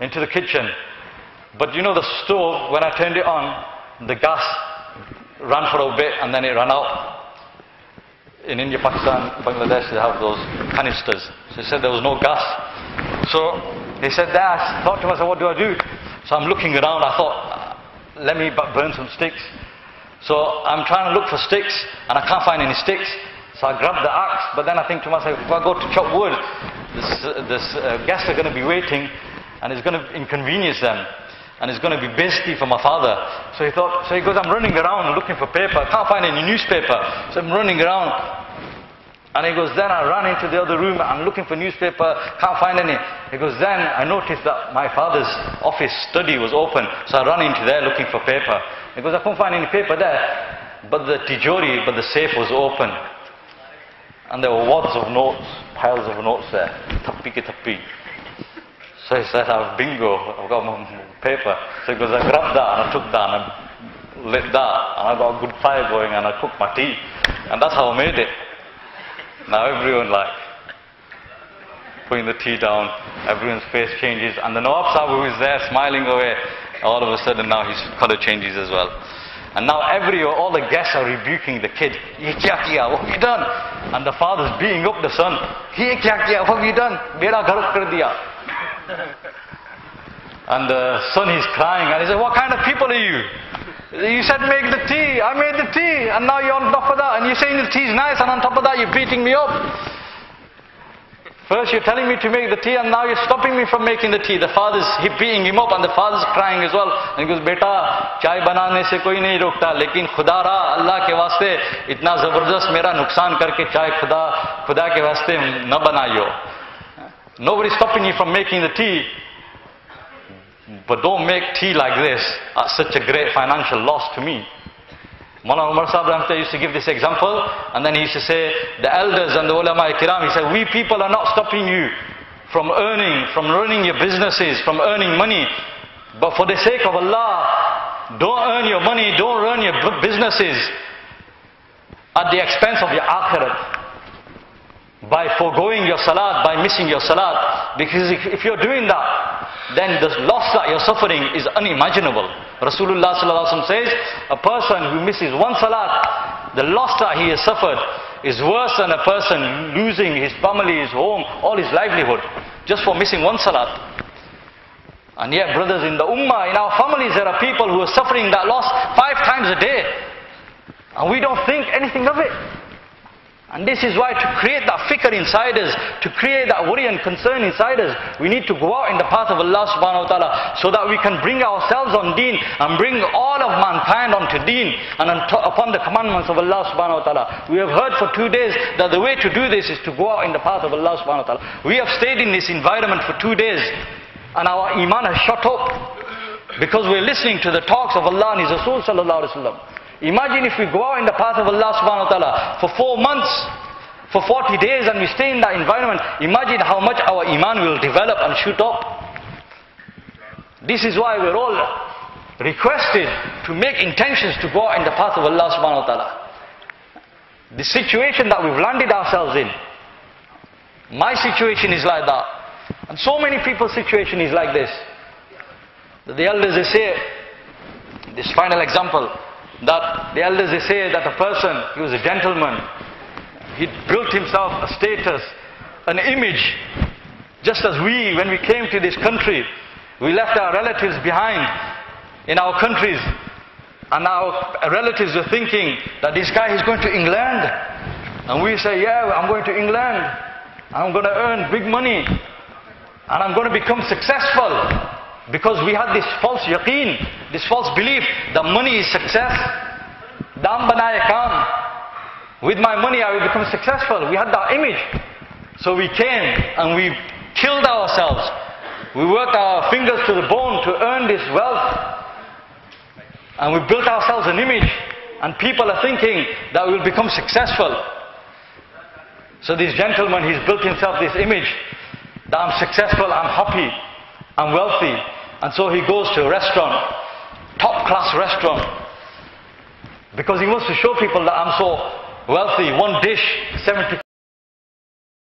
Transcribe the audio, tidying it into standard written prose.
into the kitchen. But you know the stove, when I turned it on, the gas ran for a bit and then it ran out. In India, Pakistan, Bangladesh, they have those canisters. So he said there was no gas. So he said that. I thought to myself, what do I do? So I'm looking around. I thought, let me burn some sticks. So I'm trying to look for sticks and I can't find any sticks. So I grab the axe, but then I think to myself, if I go to chop wood, this guests are going to be waiting and it's going to inconvenience them. And it's going to be basically for my father. So he goes, I'm running around looking for paper. I can't find any newspaper. So I'm running around. And he goes, then I run into the other room. I'm looking for newspaper. Can't find any. He goes, then I noticed that my father's office study was open. So I run into there looking for paper. He goes, I couldn't find any paper there. But the safe was open. And there were wads of notes, piles of notes there. Thappi ke thappi. So he said, bingo, I've got my paper. So he goes, I grabbed that and I took that and I lit that and I got a good fire going and I cooked my tea. And that's how I made it. Now everyone putting the tea down, everyone's face changes. And the Nawab Sahib who is there smiling away, all of a sudden now his colour changes as well. And now all the guests are rebuking the kid. Ye kya kiya? What have you done? And the father's beating up the son. Ye kya kiya? What have you done? Mera ghar kar diya. And the son is crying and he said, what kind of people are you? You said make the tea, I made the tea and now you're on top of that and you're saying the tea is nice and on top of that you're beating me up. First you're telling me to make the tea and now you're stopping me from making the tea. The father's beating him up and the father's crying as well. And he goes, Beta, chai banane se koi nahi rokta, lekin khuda ra, Allah ke vaste, itna zabardast mera nuksan karke chai khuda ke vaste na banaiyo. Nobody's stopping you from making the tea. But don't make tea like this at such a great financial loss to me. Molana Umar Sahib used to give this example, and then he used to say, the elders and the ulama kiram, he said, we people are not stopping you from running your businesses, from earning money. But for the sake of Allah, don't earn your money, don't run your businesses at the expense of your akhirat. By foregoing your salat, by missing your salat. Because if you're doing that, then the loss that you're suffering is unimaginable. Rasulullah ﷺ says, a person who misses one salat, the loss that he has suffered is worse than a person losing his family, his home, all his livelihood, just for missing one salat. And yet, brothers, in the ummah, in our families, there are people who are suffering that loss 5 times a day. And we don't think anything of it. And this is why to create that fikr inside us, to create that worry and concern inside us, we need to go out in the path of Allah subhanahu wa ta'ala so that we can bring ourselves on deen and bring all of mankind onto deen and upon the commandments of Allah subhanahu wa ta'ala. We have heard for 2 days that the way to do this is to go out in the path of Allah subhanahu wa ta'ala. We have stayed in this environment for 2 days and our iman has shot up because we're listening to the talks of Allah and His Rasul sallallahu alaihi wasallam. Imagine if we go out in the path of Allah subhanahu wa ta'ala for 4 months, for 40 days and we stay in that environment. Imagine how much our iman will develop and shoot up. This is why we're all requested to make intentions to go out in the path of Allah subhanahu wa ta'ala. The situation that we've landed ourselves in, my situation is like that. And so many people's situation is like this. The elders, they say, this final example, that the elders, they say that a person, he was a gentleman, he built himself a status, an image, just as when we came to this country, we left our relatives behind in our countries, and our relatives were thinking that this guy is going to England, and we say, yeah, I'm going to England, I'm going to earn big money, and I'm going to become successful. Because we had this false yaqeen, this false belief that money is success. Dam banaye kaam. With my money I will become successful. We had that image. So we came and we killed ourselves. We worked our fingers to the bone to earn this wealth. And we built ourselves an image. And people are thinking that we'll become successful. So this gentleman, he's built himself this image that I'm successful, I'm happy, I'm wealthy. And so he goes to a restaurant, top class restaurant, because he wants to show people that I'm so wealthy. One dish, 70